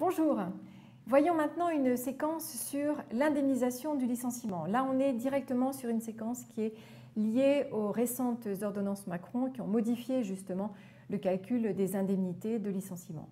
Bonjour. Voyons maintenant une séquence sur l'indemnisation du licenciement. Là, on est directement sur une séquence qui est liée aux récentes ordonnances Macron qui ont modifié justement le calcul des indemnités de licenciement.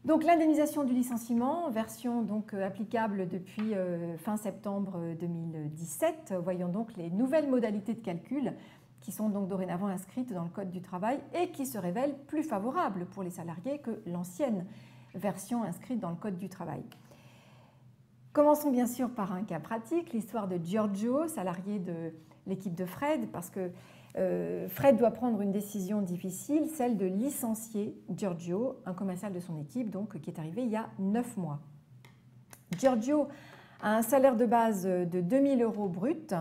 Donc l'indemnisation du licenciement, version donc applicable depuis fin septembre 2017. Voyons donc les nouvelles modalités de calcul qui sont donc dorénavant inscrites dans le Code du travail et qui se révèlent plus favorables pour les salariés que l'ancienne version inscrite dans le Code du travail. Commençons bien sûr par un cas pratique, l'histoire de Giorgio, salarié de l'équipe de Fred, parce que Fred doit prendre une décision difficile, celle de licencier Giorgio, un commercial de son équipe, donc, qui est arrivé il y a 9 mois. Giorgio a un salaire de base de 2 000 € brut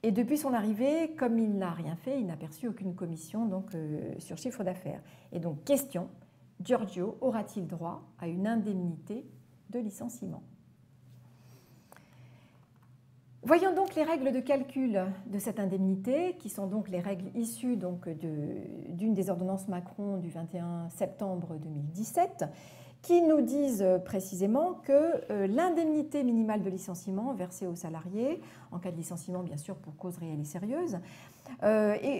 et depuis son arrivée, comme il n'a rien fait, il n'a perçu aucune commission donc, sur chiffre d'affaires. Et donc, question, Giorgio aura-t-il droit à une indemnité de licenciement ? Voyons donc les règles de calcul de cette indemnité, qui sont donc les règles issues d'une des ordonnances Macron du 21 septembre 2017, qui nous disent précisément que l'indemnité minimale de licenciement versée aux salariés, en cas de licenciement bien sûr pour cause réelle et sérieuse,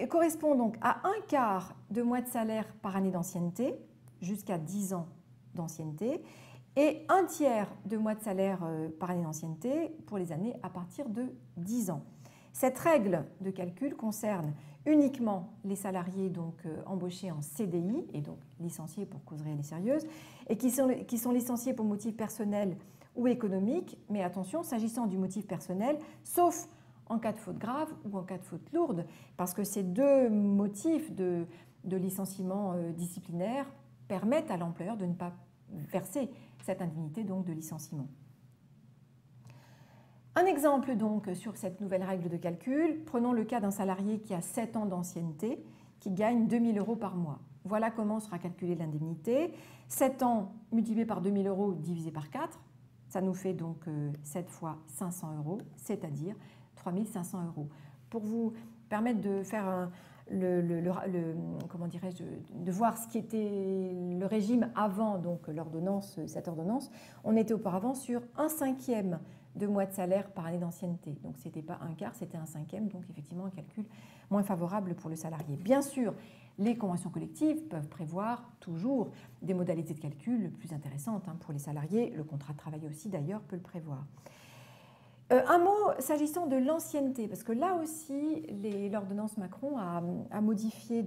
correspond donc à 1/4 de mois de salaire par année d'ancienneté, jusqu'à 10 ans d'ancienneté, et 1/3 de mois de salaire par année d'ancienneté pour les années à partir de 10 ans. Cette règle de calcul concerne uniquement les salariés donc, embauchés en CDI et donc licenciés pour cause réelle et sérieuse et qui sont licenciés pour motif personnel ou économique, mais attention, s'agissant du motif personnel, sauf en cas de faute grave ou en cas de faute lourde, parce que ces deux motifs de licenciement disciplinaire permettent à l'employeur de ne pas verser cette indemnité donc, de licenciement. Un exemple donc sur cette nouvelle règle de calcul, prenons le cas d'un salarié qui a 7 ans d'ancienneté, qui gagne 2 000 € par mois. Voilà comment sera calculée l'indemnité. 7 ans multiplié par 2 000 € divisé par 4, ça nous fait donc 7 fois 500 €, c'est-à-dire 3 500 €. Pour vous permettre de faire comment dirais-je, de voir ce qui était le régime avant donc l'ordonnance, cette ordonnance, on était auparavant sur 1/5 de mois de salaire par année d'ancienneté. Donc ce n'était pas 1/4, c'était 1/5, donc effectivement un calcul moins favorable pour le salarié. Bien sûr, les conventions collectives peuvent prévoir toujours des modalités de calcul plus intéressantes pour les salariés. Le contrat de travail aussi d'ailleurs peut le prévoir. Un mot s'agissant de l'ancienneté, parce que là aussi, l'ordonnance Macron a modifié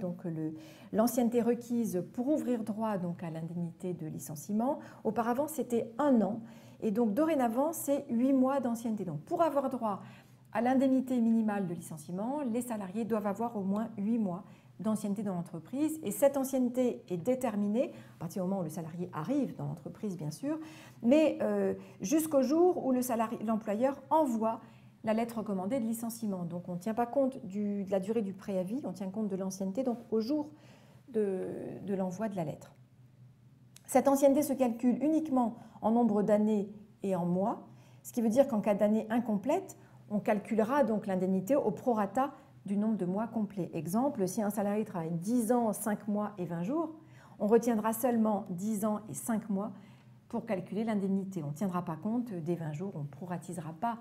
l'ancienneté requise pour ouvrir droit donc, à l'indemnité de licenciement. Auparavant, c'était 1 an, et donc dorénavant, c'est 8 mois d'ancienneté. Donc pour avoir droit à l'indemnité minimale de licenciement, les salariés doivent avoir au moins 8 mois d'ancienneté dans l'entreprise, et cette ancienneté est déterminée à partir du moment où le salarié arrive dans l'entreprise, bien sûr, mais jusqu'au jour où l'employeur envoie la lettre recommandée de licenciement. Donc on ne tient pas compte de la durée du préavis, on tient compte de l'ancienneté donc au jour de l'envoi de la lettre. Cette ancienneté se calcule uniquement en nombre d'années et en mois, ce qui veut dire qu'en cas d'année incomplète, on calculera donc l'indemnité au prorata du nombre de mois complets. Exemple, si un salarié travaille 10 ans, 5 mois et 20 jours, on retiendra seulement 10 ans et 5 mois pour calculer l'indemnité. On ne tiendra pas compte des 20 jours, on ne proratisera pas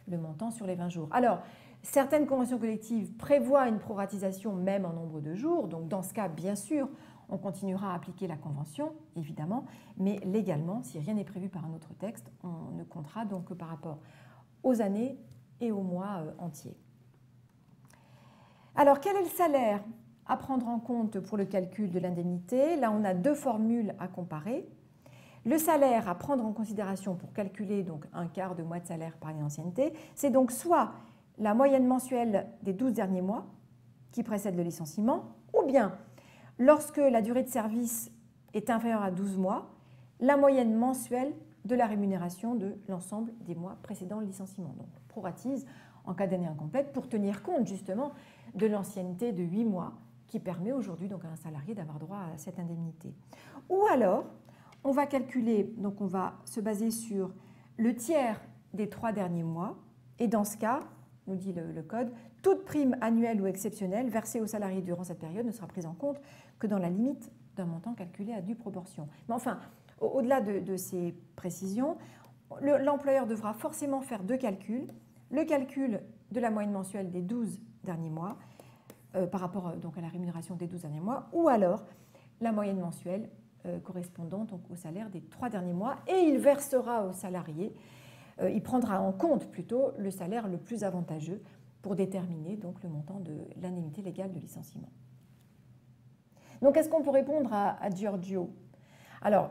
le montant sur les 20 jours. Alors, certaines conventions collectives prévoient une proratisation même en nombre de jours, donc dans ce cas, bien sûr, on continuera à appliquer la convention, évidemment, mais légalement, si rien n'est prévu par un autre texte, on ne comptera donc que par rapport aux années et aux mois entiers. Alors, quel est le salaire à prendre en compte pour le calcul de l'indemnité? Là, on a 2 formules à comparer. Le salaire à prendre en considération pour calculer donc 1/4 de mois de salaire par année d'ancienneté, c'est donc soit la moyenne mensuelle des 12 derniers mois qui précèdent le licenciement, ou bien, lorsque la durée de service est inférieure à 12 mois, la moyenne mensuelle de la rémunération de l'ensemble des mois précédant le licenciement. Donc, on proratise en cas d'année incomplète pour tenir compte justement de l'ancienneté de 8 mois qui permet aujourd'hui donc à un salarié d'avoir droit à cette indemnité. Ou alors, on va calculer, donc on va se baser sur le tiers des 3 derniers mois et dans ce cas, nous dit le Code, toute prime annuelle ou exceptionnelle versée aux salariés durant cette période ne sera prise en compte que dans la limite d'un montant calculé à due proportion. Mais enfin, Au-delà de ces précisions, l'employeur devra forcément faire deux calculs. Le calcul de la moyenne mensuelle des 12 derniers mois par rapport donc, à la rémunération des 12 derniers mois, ou alors la moyenne mensuelle correspondant donc, au salaire des 3 derniers mois, et il versera au salarié, il prendra en compte plutôt le salaire le plus avantageux pour déterminer donc, le montant de l'indemnité légale de licenciement. Donc est-ce qu'on peut répondre à Giorgio? Alors,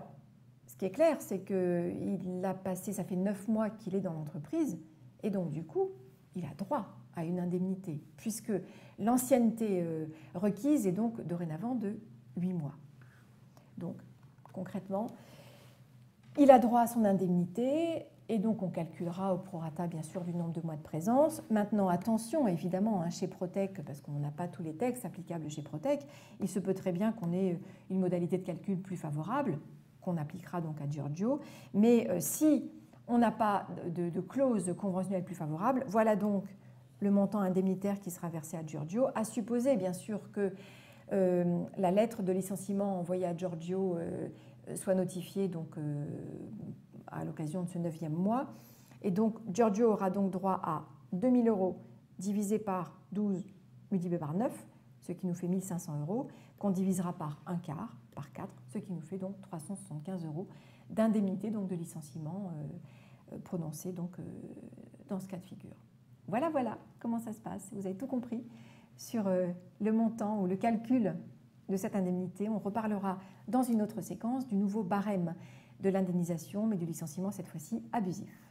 ce qui est clair, c'est qu'il a passé, ça fait 9 mois qu'il est dans l'entreprise, et donc du coup, il a droit à une indemnité, puisque l'ancienneté requise est donc dorénavant de 8 mois. Donc, concrètement, il a droit à son indemnité, et donc on calculera au prorata, bien sûr, du nombre de mois de présence. Maintenant, attention, évidemment, hein, chez Protec, parce qu'on n'a pas tous les textes applicables chez Protec, il se peut très bien qu'on ait une modalité de calcul plus favorable, qu'on appliquera donc à Giorgio, mais si on n'a pas de clause conventionnelle plus favorable, voilà donc le montant indemnitaire qui sera versé à Giorgio, à supposer bien sûr que la lettre de licenciement envoyée à Giorgio soit notifiée donc, à l'occasion de ce 9e mois. Et donc Giorgio aura donc droit à 2 000 € divisé par 12 multiplié par 9, ce qui nous fait 1 500 €, qu'on divisera par un quart, par 4, ce qui nous fait donc 375 € d'indemnité donc de licenciement prononcée donc, dans ce cas de figure. Voilà comment ça se passe. Vous avez tout compris sur le montant ou le calcul de cette indemnité. On reparlera dans une autre séquence du nouveau barème de l'indemnisation, mais du licenciement cette fois-ci abusif.